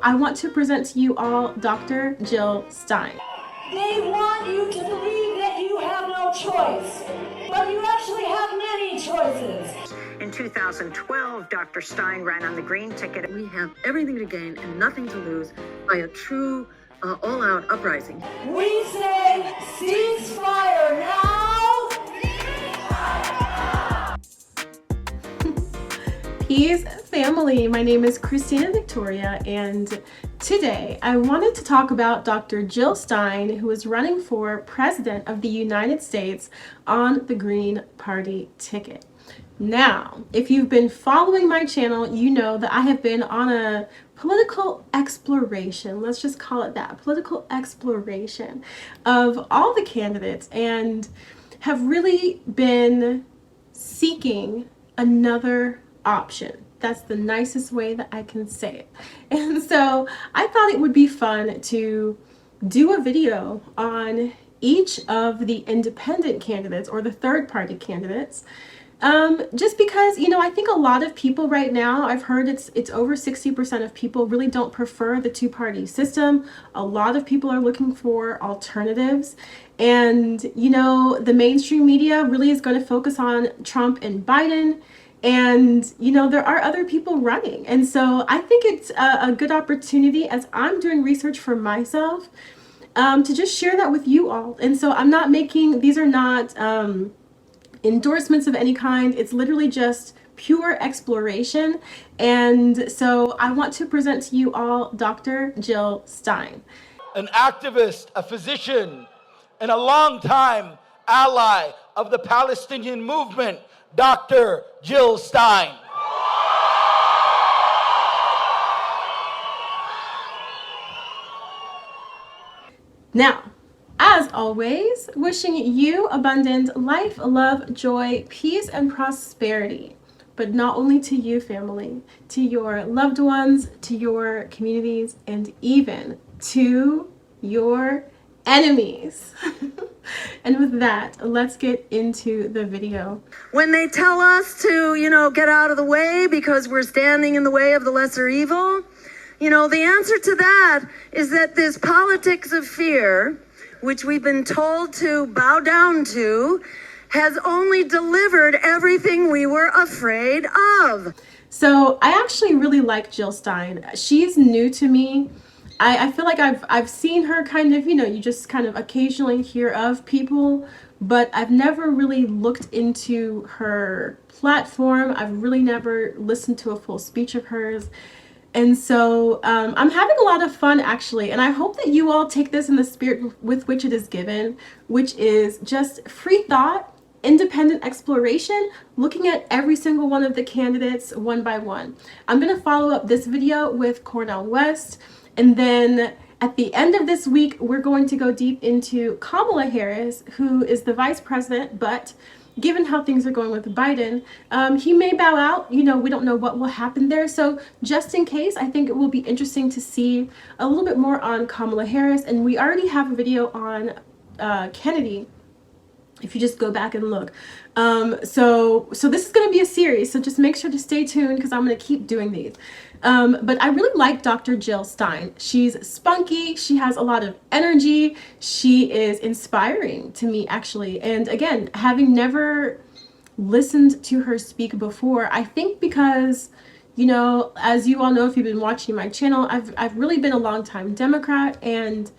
I want to present to you all Dr. Jill Stein. They want you to believe that you have no choice, but you actually have many choices. In 2012, Dr. Stein ran on the Green ticket. We have everything to gain and nothing to lose by a true all-out uprising. We say ceasefire now! Peace family, my name is Christina Victoria, and today I wanted to talk about Dr. Jill Stein, who is running for President of the United States on the Green Party ticket. Now, if you've been following my channel, you know that I have been on a political exploration, let's just call it that, political exploration of all the candidates, and have really been seeking another option. That's the nicest way that I can say it. And so I thought it would be fun to do a video on each of the independent candidates or the third party candidates. Just because, I think a lot of people right now, I've heard it's over 60% of people really don't prefer the two-party system. A lot of people are looking for alternatives. And, the mainstream media really is going to focus on Trump and Biden. And, there are other people running. And so I think it's a good opportunity, as I'm doing research for myself, to just share that with you all. And so I'm not making, these are not endorsements of any kind. It's literally just pure exploration. And so I want to present to you all Dr. Jill Stein. An activist, a physician, and a longtime ally of the Palestinian movement, Dr. Jill Stein. Now, as always, wishing you abundant life, love, joy, peace, and prosperity. But not only to you, family, to your loved ones, to your communities, and even to your enemies. And with that, let's get into the video. When they tell us to, get out of the way because we're standing in the way of the lesser evil, the answer to that is that this politics of fear, which we've been told to bow down to, has only delivered everything we were afraid of. So I actually really like Jill Stein. She's new to me. I feel like I've seen her kind of, you just kind of occasionally hear of people, but I've never really looked into her platform. I've really never listened to a full speech of hers. And so I'm having a lot of fun, actually, and I hope that you all take this in the spirit with which it is given, which is just free thought, independent exploration, looking at every single one of the candidates one by one. I'm going to follow up this video with Cornel West, and then at the end of this week, we're going to go deep into Kamala Harris, who is the vice president, but given how things are going with Biden, he may bow out. We don't know what will happen there. So just in case, I think it will be interesting to see a little bit more on Kamala Harris. And we already have a video on Kennedy, if you just go back and look. So this is going to be a series. So just make sure to stay tuned because I'm going to keep doing these. But I really like Dr. Jill Stein. She's spunky. She has a lot of energy. She is inspiring to me, actually. And again, having never listened to her speak before, I think because, as you all know, if you've been watching my channel, I've really been a long-time Democrat, and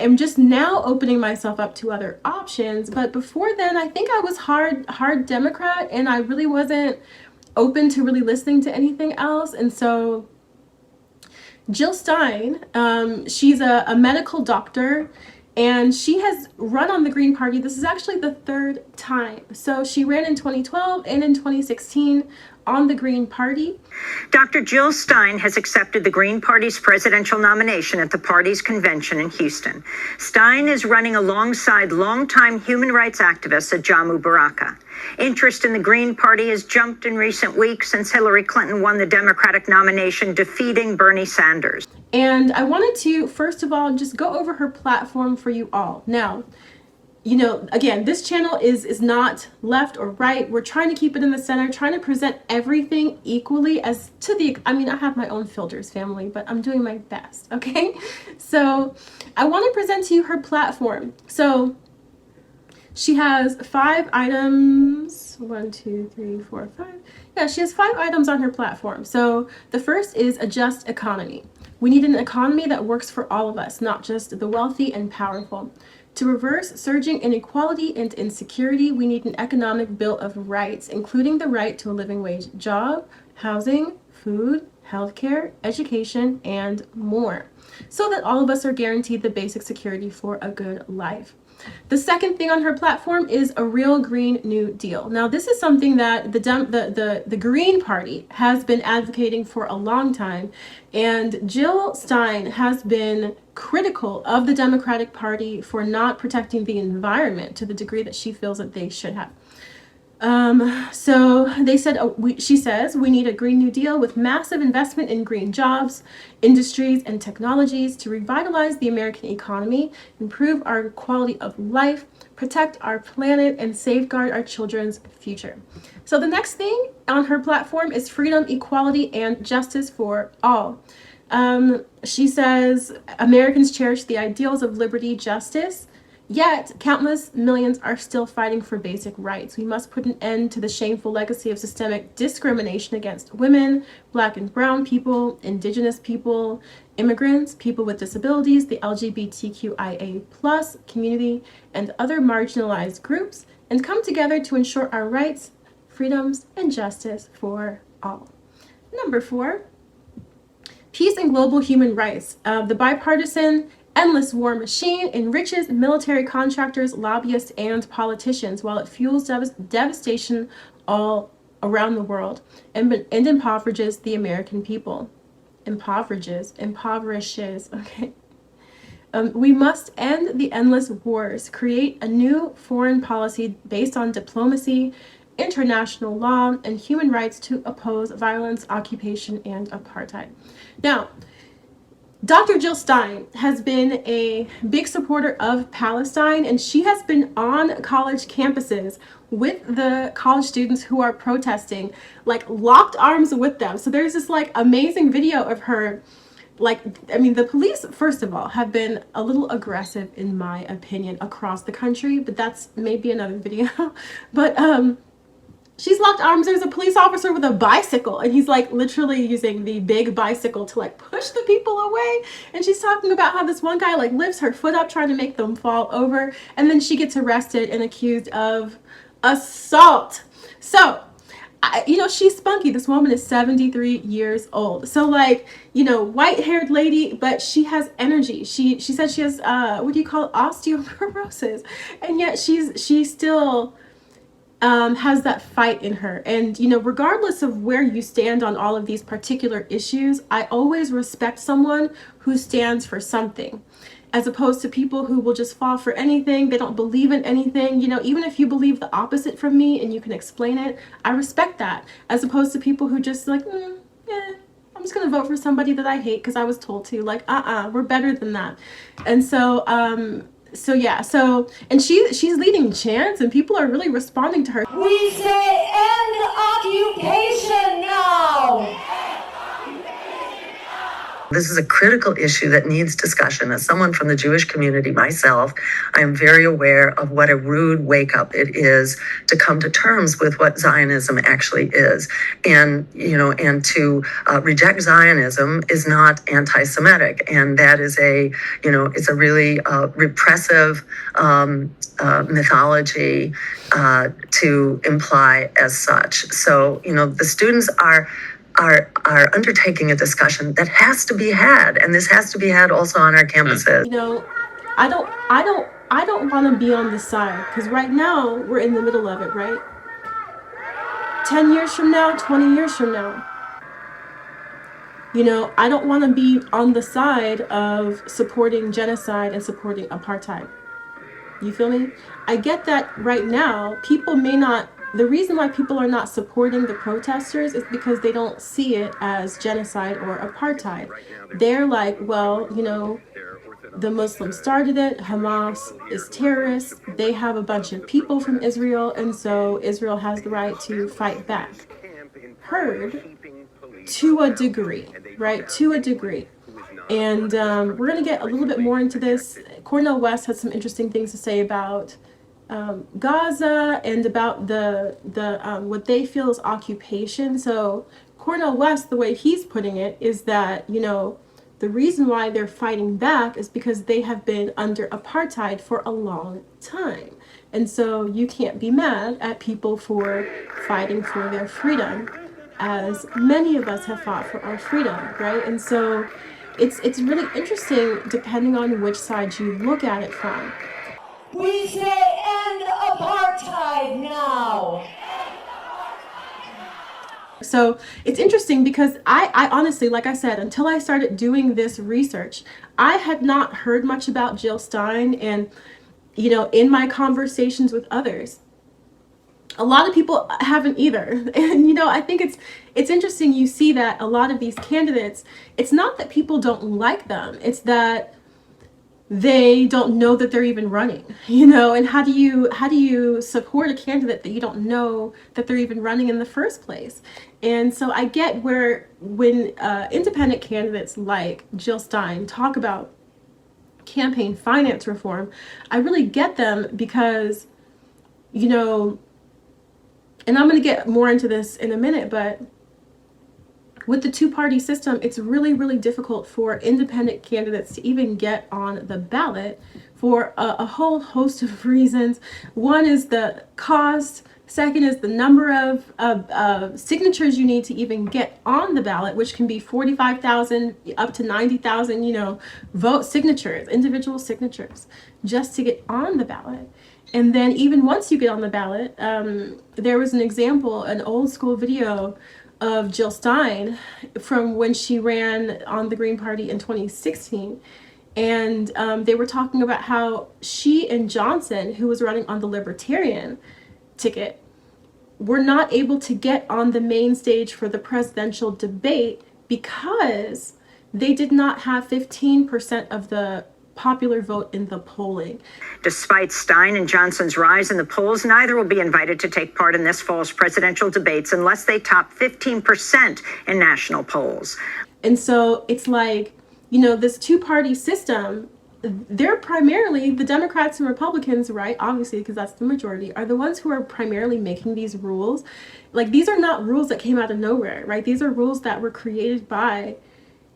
I'm just now opening myself up to other options. But before then, I think I was hard Democrat, and I really wasn't open to really listening to anything else. And so Jill Stein, she's a medical doctor, and she has run on the Green Party. This is actually the third time. So she ran in 2012 and in 2016 on the Green Party. Dr. Jill Stein has accepted the Green Party's presidential nomination at the party's convention in Houston. Stein is running alongside longtime human rights activist Ajamu Baraka. Interest in the Green Party has jumped in recent weeks since Hillary Clinton won the Democratic nomination, defeating Bernie Sanders. And I wanted to, first of all, just go over her platform for you all. Now, again, this channel is not left or right. We're trying to keep it in the center, trying to present everything equally as to the, I mean, I have my own filters, family, but I'm doing my best, okay? So I want to present to you her platform. So she has 5 items, 1, 2, 3, 4, 5. Yeah, she has 5 items on her platform. So the first is a just economy. We need an economy that works for all of us, not just the wealthy and powerful. To reverse surging inequality and insecurity, we need an economic bill of rights, including the right to a living wage job, housing, food, healthcare, education, and more, so that all of us are guaranteed the basic security for a good life. The second thing on her platform is a real Green New Deal. Now, this is something that the Green Party has been advocating for a long time, and Jill Stein has been critical of the Democratic Party for not protecting the environment to the degree that she feels that they should have. So they said, she says, we need a Green New Deal with massive investment in green jobs, industries, and technologies to revitalize the American economy, improve our quality of life, protect our planet, and safeguard our children's future. So the next thing on her platform is freedom, equality, and justice for all. She says, Americans cherish the ideals of liberty, justice, yet, countless millions are still fighting for basic rights. We must put an end to the shameful legacy of systemic discrimination against women, Black and brown people, Indigenous people, immigrants, people with disabilities, the LGBTQIA+ community, and other marginalized groups, and come together to ensure our rights, freedoms, and justice for all. Number 4, peace and global human rights. The bipartisan endless war machine enriches military contractors, lobbyists, and politicians while it fuels devastation all around the world and impoverishes the American people. Impoverishes, okay. We must end the endless wars, create a new foreign policy based on diplomacy, international law, and human rights to oppose violence, occupation, and apartheid. Now, Dr. Jill Stein has been a big supporter of Palestine, and she has been on college campuses with the college students who are protesting, like locked arms with them. So there's this like amazing video of her, like, I mean, the police, first of all, have been a little aggressive in my opinion across the country, but that's maybe another video. But she's locked arms. There's a police officer with a bicycle, and he's like literally using the big bicycle to like push the people away. And she's talking about how this one guy like lifts her foot up trying to make them fall over, and then she gets arrested and accused of assault. So she's spunky. This woman is 73 years old. So like, white-haired lady, but she has energy. She said she has what do you call it? Osteoporosis, and yet she still has that fight in her. And regardless of where you stand on all of these particular issues, I always respect someone who stands for something, as opposed to people who will just fall for anything. They don't believe in anything. Even if you believe the opposite from me and you can explain it, I respect that, as opposed to people who just like, I'm just gonna vote for somebody that I hate because I was told to. Like, we're better than that. And so and she's leading chants, and people are really responding to her. We say end occupation now! This is a critical issue that needs discussion. As someone from the Jewish community myself, I am very aware of what a rude wake-up it is to come to terms with what Zionism actually is. And to reject Zionism is not anti-Semitic. And that is it's a really repressive mythology to imply as such. So, the students are undertaking a discussion that has to be had, and this has to be had also on our campuses. I don't want to be on the side, because right now we're in the middle of it, right? 10 years from now, 20 years from now, I don't want to be on the side of supporting genocide and supporting apartheid. You feel me? I get that right now people may not. The reason why people are not supporting the protesters is because they don't see it as genocide or apartheid. They're like, well, the Muslims started it. Hamas is terrorists. They have a bunch of people from Israel, and so Israel has the right to fight back. Heard to a degree, right? To a degree. And we're going to get a little bit more into this. Cornel West has some interesting things to say about Gaza and about the what they feel is occupation. So Cornel West, the way he's putting it, is that, you know, the reason why they're fighting back is because they have been under apartheid for a long time. And so you can't be mad at people for fighting for their freedom, as many of us have fought for our freedom, right? And so it's really interesting depending on which side you look at it from. We say end apartheid now. So it's interesting because I honestly, like I said, until I started doing this research, I had not heard much about Jill Stein. And, you know, in my conversations with others, a lot of people haven't either. And, you know, I think it's interesting. You see that a lot of these candidates, it's not that people don't like them. It's that they don't know that they're even running, you know. And how do you support a candidate that you don't know that they're even running in the first place? And so I get where when independent candidates like Jill Stein talk about campaign finance reform, I really get them because, you know, and I'm going to get more into this in a minute, but with the two-party system, it's really, really difficult for independent candidates to even get on the ballot for a whole host of reasons. One is the cost. Second is the number of signatures you need to even get on the ballot, which can be 45,000 up to 90,000, you know, vote signatures, individual signatures, just to get on the ballot. And then even once you get on the ballot, there was an example, an old school video of Jill Stein from when she ran on the Green Party in 2016. And they were talking about how she and Johnson, who was running on the Libertarian ticket, were not able to get on the main stage for the presidential debate because they did not have 15% of the popular vote in the polling. Despite Stein and Johnson's rise in the polls, neither will be invited to take part in this fall's presidential debates unless they top 15% in national polls. And so it's like, you know, this two-party system, they're primarily, the Democrats and Republicans, right, obviously, because that's the majority, are the ones who are primarily making these rules. Like, these are not rules that came out of nowhere, right? These are rules that were created by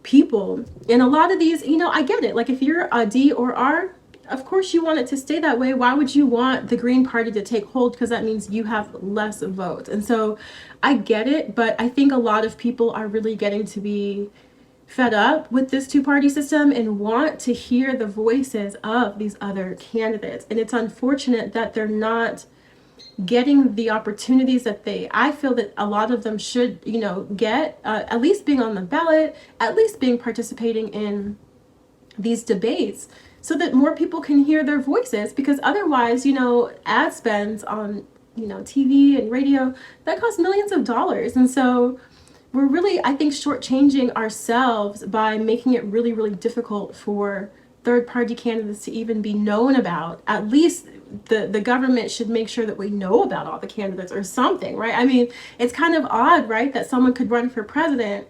people. And a lot of these, you know, I get it. Like, if you're a D or R, of course you want it to stay that way. Why would you want the Green Party to take hold? Because that means you have less votes. And so I get it, but I think a lot of people are really getting to be fed up with this two-party system and want to hear the voices of these other candidates. And it's unfortunate that they're not getting the opportunities that I feel that a lot of them should, you know, get, at least being on the ballot, at least being participating in these debates, so that more people can hear their voices. Because otherwise, you know, ad spends on, you know, TV and radio, that costs millions of dollars. And so we're really, I think, shortchanging ourselves by making it really, really difficult for third-party candidates to even be known about. At least the government should make sure that we know about all the candidates or something, right? I mean, it's kind of odd, right, that someone could run for president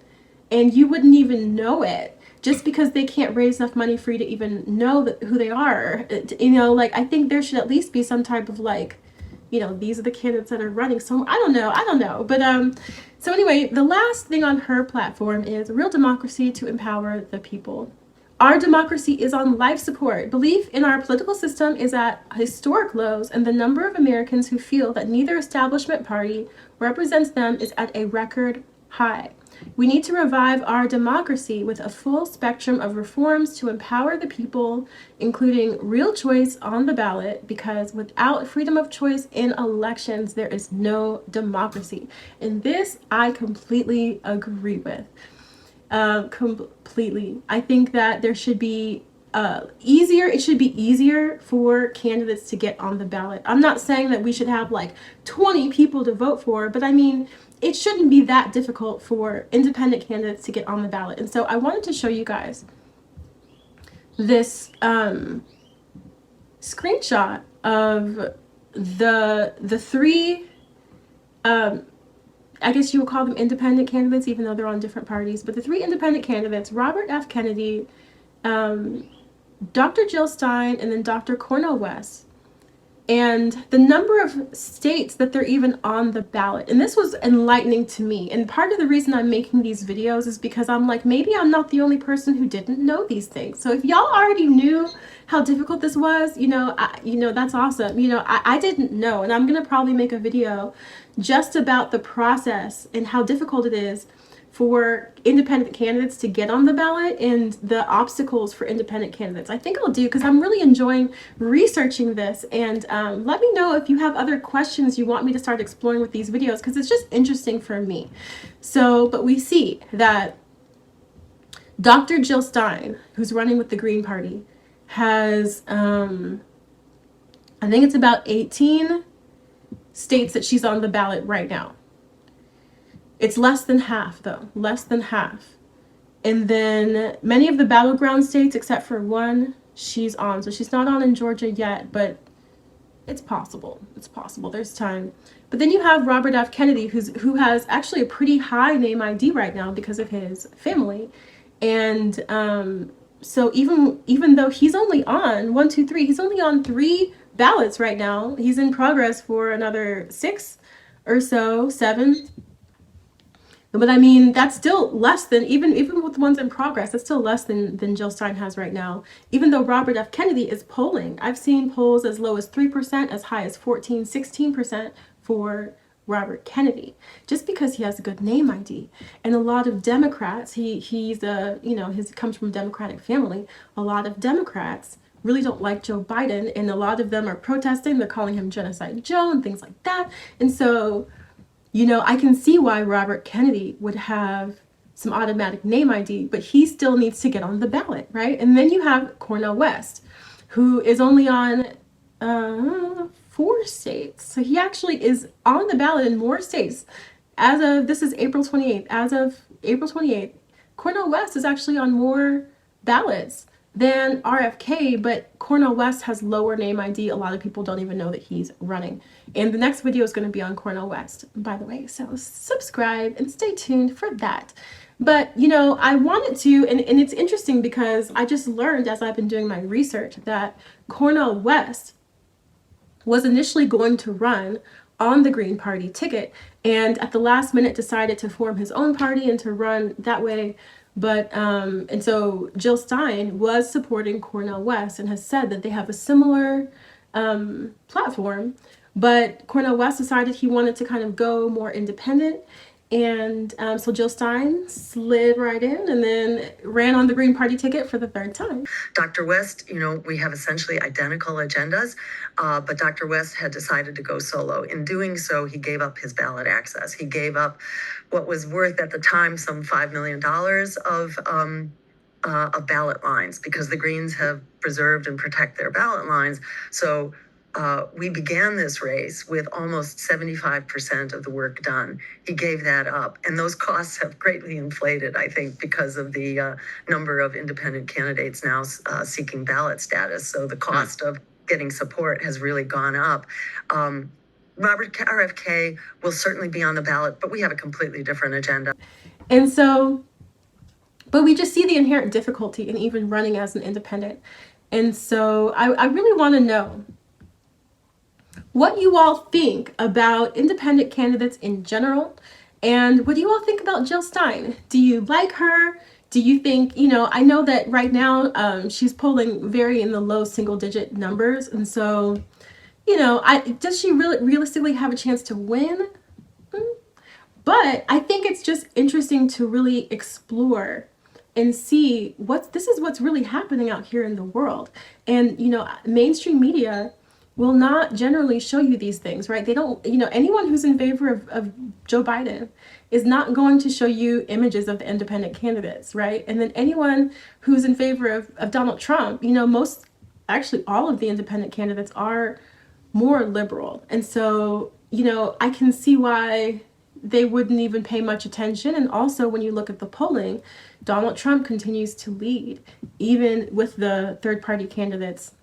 and you wouldn't even know it just because they can't raise enough money for you to even know who they are. You know, like, I think there should at least be some type of, like, you know, these are the candidates that are running. So I don't know. But so anyway, the last thing on her platform is real democracy to empower the people. Our democracy is on life support. Belief in our political system is at historic lows, and the number of Americans who feel that neither establishment party represents them is at a record high. We need to revive our democracy with a full spectrum of reforms to empower the people, including real choice on the ballot, because without freedom of choice in elections, there is no democracy. And this I completely agree with. Completely. I think that there should be it should be easier for candidates to get on the ballot. I'm not saying that we should have like 20 people to vote for, but I mean, it shouldn't be that difficult for independent candidates to get on the ballot. And so I wanted to show you guys this screenshot of the three, I guess you would call them independent candidates, even though they're on different parties, but the three independent candidates, Robert F. Kennedy, Dr. Jill Stein, and then Dr. Cornel West, and the number of states that they're even on the ballot. And this was enlightening to me. And part of the reason I'm making these videos is because I'm like, maybe I'm not the only person who didn't know these things. So if y'all already knew how difficult this was, that's awesome. I didn't know, and I'm gonna probably make a video just about the process and how difficult it is for independent candidates to get on the ballot and the obstacles for independent candidates. I think I'll do, because I'm really enjoying researching this. And let me know if you have other questions you want me to start exploring with these videos, because it's just interesting for me. So, but we see that Dr. Jill Stein, who's running with the Green Party, has, I think it's about 18 states that she's on the ballot right now. It's less than half, though, less than half. And then many of the battleground states, except for one, she's on. So she's not on in Georgia yet, but it's possible. It's possible. There's time. But then you have Robert F. Kennedy, who has actually a pretty high name ID right now because of his family. And so even though he's only on 1, 2, 3, he's only on 3 ballots right now. He's in progress for another 6 or so, 7. But I mean, that's still less than, even with the ones in progress, that's still less than Jill Stein has right now. Even though Robert F. Kennedy is polling. I've seen polls as low as 3%, as high as 14, 16% for Robert Kennedy, just because he has a good name ID. And a lot of Democrats, he comes from a Democratic family. A lot of Democrats really don't like Joe Biden, and a lot of them are protesting. They're calling him Genocide Joe and things like that. And so, I can see why Robert Kennedy would have some automatic name ID, but he still needs to get on the ballot, right? And then you have Cornel West, who is only on 4 states. So he actually is on the ballot in more states. This is April 28th. As of April 28th, Cornel West is actually on more ballots than RFK, but Cornel West has lower name ID. A lot of people don't even know that he's running. And the next video is going to be on Cornel West, by the way. So subscribe and stay tuned for that. But, I wanted to, and it's interesting because I just learned as I've been doing my research that Cornel West was initially going to run on the Green Party ticket, and at the last minute decided to form his own party and to run that way. But and so Jill Stein was supporting Cornel West and has said that they have a similar platform, but Cornel West decided he wanted to kind of go more independent. And so Jill Stein slid right in and then ran on the Green Party ticket for the 3rd time. Dr. West, we have essentially identical agendas, but Dr. West had decided to go solo. In doing so, he gave up his ballot access. He gave up what was worth at the time some $5 million of ballot lines, because the Greens have preserved and protect their ballot lines. So we began this race with almost 75% of the work done. He gave that up. And those costs have greatly inflated, I think, because of the number of independent candidates now seeking ballot status. So the cost of getting support has really gone up. Robert RFK will certainly be on the ballot, but we have a completely different agenda. And so, but we just see the inherent difficulty in even running as an independent. And so I really want to know what you all think about independent candidates in general, and what do you all think about Jill Stein? Do you like her? Do you think, I know that right now she's polling very in the low single-digit numbers, and so, does she really realistically have a chance to win? But I think it's just interesting to really explore and see this is what's really happening out here in the world. And, mainstream media will not generally show you these things, right? They don't, anyone who's in favor of Joe Biden is not going to show you images of the independent candidates, right? And then anyone who's in favor of Donald Trump, actually all of the independent candidates are more liberal. And so, I can see why they wouldn't even pay much attention. And also, when you look at the polling, Donald Trump continues to lead, even with the third-party candidates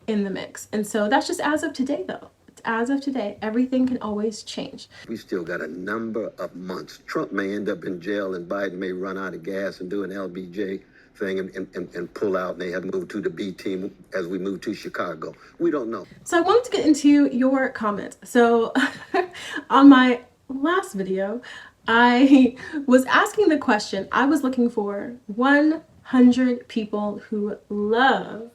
in the mix. And so that's just as of today, though. It's as of today. Everything can always change. We still got a number of months. Trump may end up in jail, and Biden may run out of gas and do an LBJ thing and pull out, and they have moved to the B team as we move to Chicago. We don't know. So I wanted to get into your comments. So on my last video, I was asking the question. I was looking for 100 people who love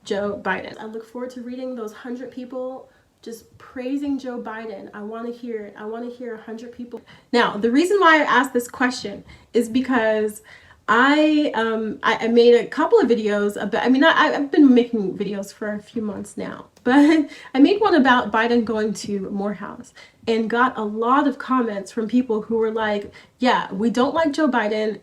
Joe Biden. I look forward to reading those 100 people just praising Joe Biden. I want to hear it. I want to hear 100 people. Now, the reason why I asked this question is because I made a couple of videos about, I've been making videos for a few months now, but I made one about Biden going to Morehouse and got a lot of comments from people who were like, yeah, we don't like Joe Biden,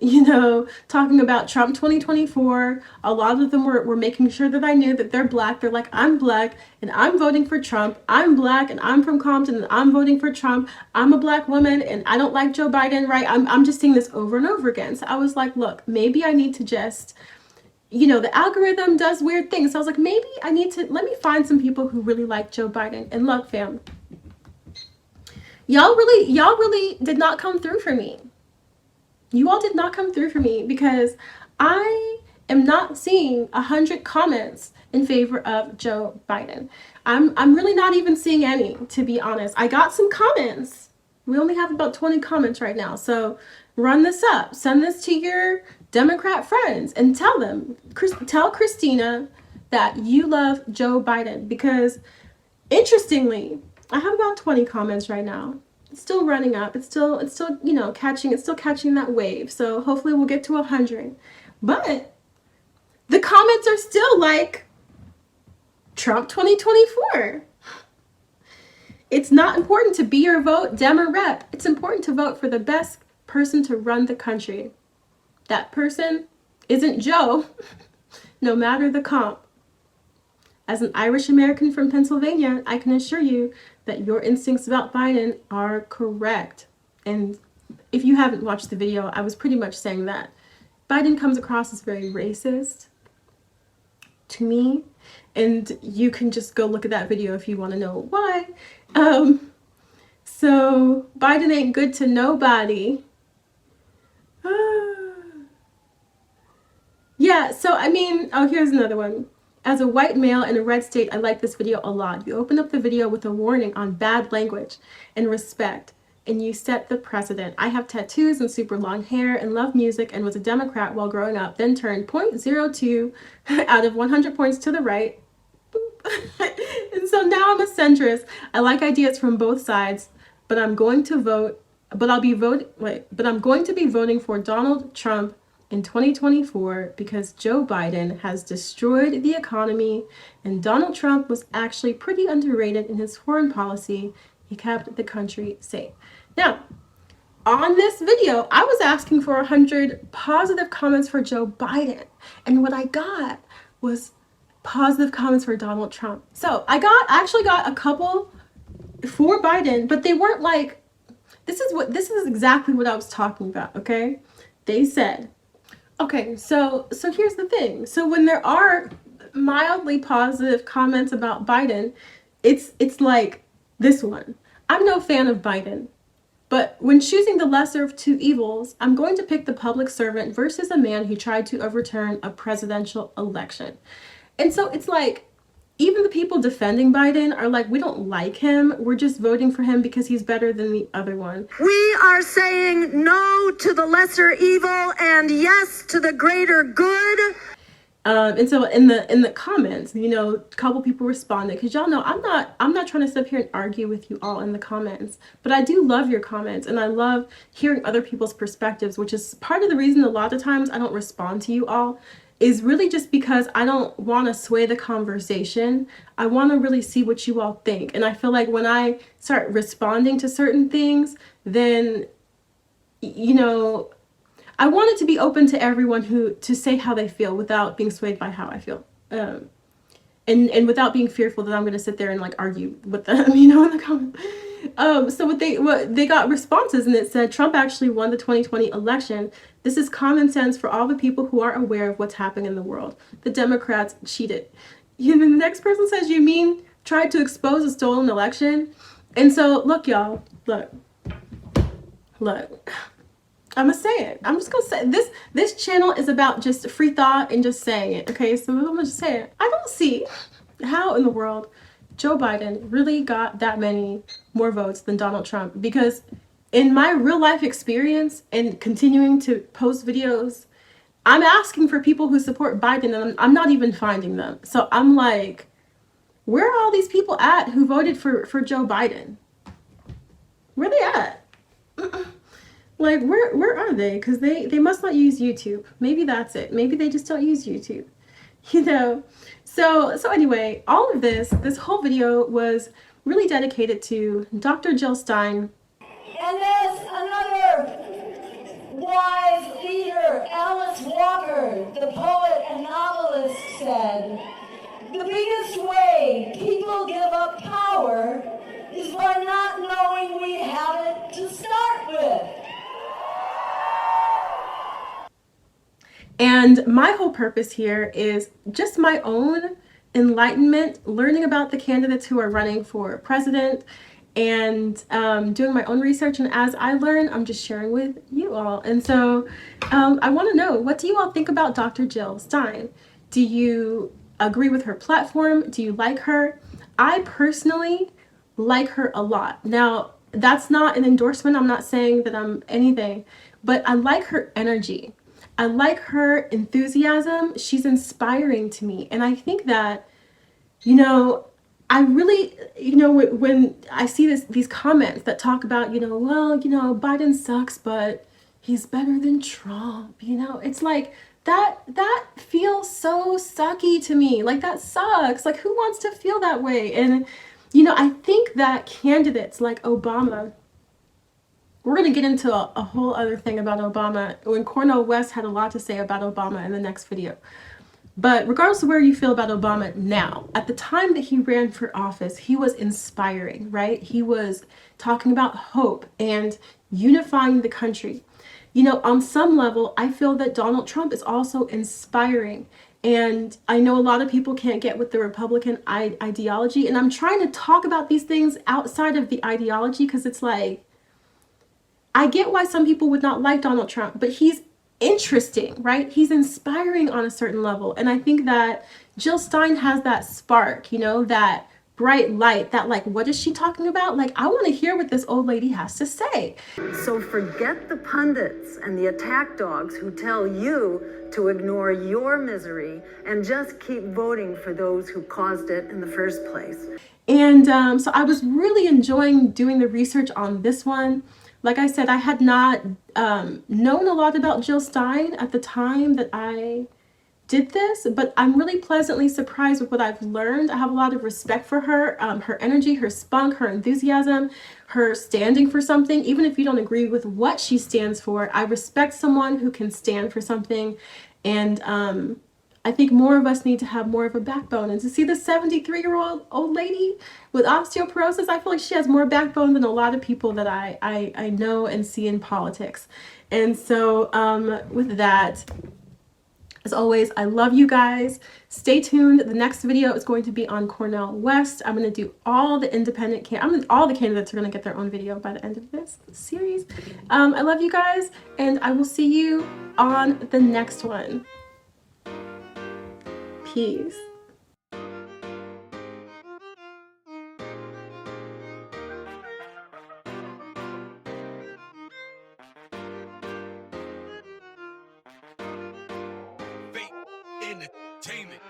talking about Trump 2024. A lot of them were making sure that I knew that they're black. They're like, I'm black and I'm voting for Trump. I'm black and I'm from Compton and I'm voting for Trump. I'm a black woman and I don't like Joe Biden, right? I'm just seeing this over and over again. So I was like, look, maybe I need to just, the algorithm does weird things. So I was like, maybe I need to, let me find some people who really like Joe Biden. And look, fam, y'all really did not come through for me. You all did not come through for me because I am not seeing 100 comments in favor of Joe Biden. I'm really not even seeing any, to be honest. I got some comments. We only have about 20 comments right now. So run this up. Send this to your Democrat friends and tell them, tell Christina that you love Joe Biden, because interestingly, I have about 20 comments right now. It's still running up. It's still catching that wave. So hopefully we'll get to 100. But the comments are still like Trump 2024. It's not important to be or vote Dem or Rep. It's important to vote for the best person to run the country. That person isn't Joe, no matter the comp. As an Irish American from Pennsylvania, I can assure you that your instincts about Biden are correct. And if you haven't watched the video, I was pretty much saying that Biden comes across as very racist to me. And you can just go look at that video if you want to know why. So Biden ain't good to nobody. Yeah, so here's another one. As a white male in a red state, I like this video a lot. You open up the video with a warning on bad language and respect, and you set the precedent. I have tattoos and super long hair and love music and was a Democrat while growing up, then turned 0.02 out of 100 points to the right. And so now I'm a centrist. I like ideas from both sides, but I'm going to be voting for Donald Trump in 2024 because Joe Biden has destroyed the economy and Donald Trump was actually pretty underrated in his foreign policy. He kept the country safe. Now, on this video, I was asking for 100 positive comments for Joe Biden, and what I got was positive comments for Donald Trump. So I actually got a couple for Biden, but they weren't like, this is exactly what I was talking about, okay? They said, okay, so here's the thing. So when there are mildly positive comments about Biden, it's like this one. I'm no fan of Biden, but when choosing the lesser of two evils, I'm going to pick the public servant versus a man who tried to overturn a presidential election. And so it's like, even the people defending Biden are like, we don't like him. We're just voting for him because he's better than the other one. We are saying no to the lesser evil and yes to the greater good. And so in the comments, a couple people responded, because y'all know I'm not trying to sit here and argue with you all in the comments, but I do love your comments and I love hearing other people's perspectives, which is part of the reason a lot of times I don't respond to you all, is really just because I don't want to sway the conversation. I want to really see what you all think. And I feel like when I start responding to certain things, then, I want it to be open to everyone to say how they feel without being swayed by how I feel. And without being fearful that I'm going to sit there and argue with them, in the comments. So what they got responses, and it said Trump actually won the 2020 election. This is common sense for all the people who are aware of what's happening in the world. The Democrats cheated. And then the next person says, you mean tried to expose a stolen election? And so look, y'all, look. I'm gonna say it. I'm just gonna say this. This channel is about just free thought and just saying it. Okay, so I'm gonna just say it. I don't see how in the world Joe Biden really got that many more votes than Donald Trump, because in my real life experience and continuing to post videos, I'm asking for people who support Biden, and I'm not even finding them. So I'm like, where are all these people at who voted for Joe Biden? Where they at? Like, where are they? Because they must not use YouTube. Maybe that's it. Maybe they just don't use YouTube. You know? So anyway, all of this whole video was really dedicated to Dr. Jill Stein. And as another wise leader, Alice Walker, the poet and novelist, said, the biggest way people give up power is by not knowing we have it to start with. And my whole purpose here is just my own enlightenment, learning about the candidates who are running for president, and doing my own research. And as I learn, I'm just sharing with you all. And so I want to know, what do you all think about Dr. Jill Stein? Do you agree with her platform? Do you like her? I personally like her a lot. Now, that's not an endorsement. I'm not saying that I'm anything, but I like her energy. I like her enthusiasm. She's inspiring to me. And I think that, you know, I really, you know, when I see these comments that talk about, you know, well, you know, Biden sucks, but he's better than Trump, you know, it's like that feels so sucky to me. Like, that sucks. Like, who wants to feel that way? And, you know, I think that candidates like Obama, we're going to get into a whole other thing about Obama when Cornel West had a lot to say about Obama in the next video. But regardless of where you feel about Obama now, at the time that he ran for office, he was inspiring, right? He was talking about hope and unifying the country. You know, on some level, I feel that Donald Trump is also inspiring. And I know a lot of people can't get with the Republican ideology. And I'm trying to talk about these things outside of the ideology, because it's like, I get why some people would not like Donald Trump, but he's interesting, right? He's inspiring on a certain level. And I think that Jill Stein has that spark, you know, that bright light, that like, what is she talking about? Like, I want to hear what this old lady has to say. So forget the pundits and the attack dogs who tell you to ignore your misery and just keep voting for those who caused it in the first place. And so I was really enjoying doing the research on this one. Like I said, I had not known a lot about Jill Stein at the time that I did this, but I'm really pleasantly surprised with what I've learned. I have a lot of respect for her, her energy, her spunk, her enthusiasm, her standing for something. Even if you don't agree with what she stands for, I respect someone who can stand for something. And I think more of us need to have more of a backbone. And to see the 73-year-old old lady with osteoporosis, I feel like she has more backbone than a lot of people that I know and see in politics. And so with that, as always, I love you guys. Stay tuned. The next video is going to be on Cornel West. I'm going to do all the independent all the candidates are going to get their own video by the end of this series. I love you guys, and I will see you on the next one. Peace. Entertainment.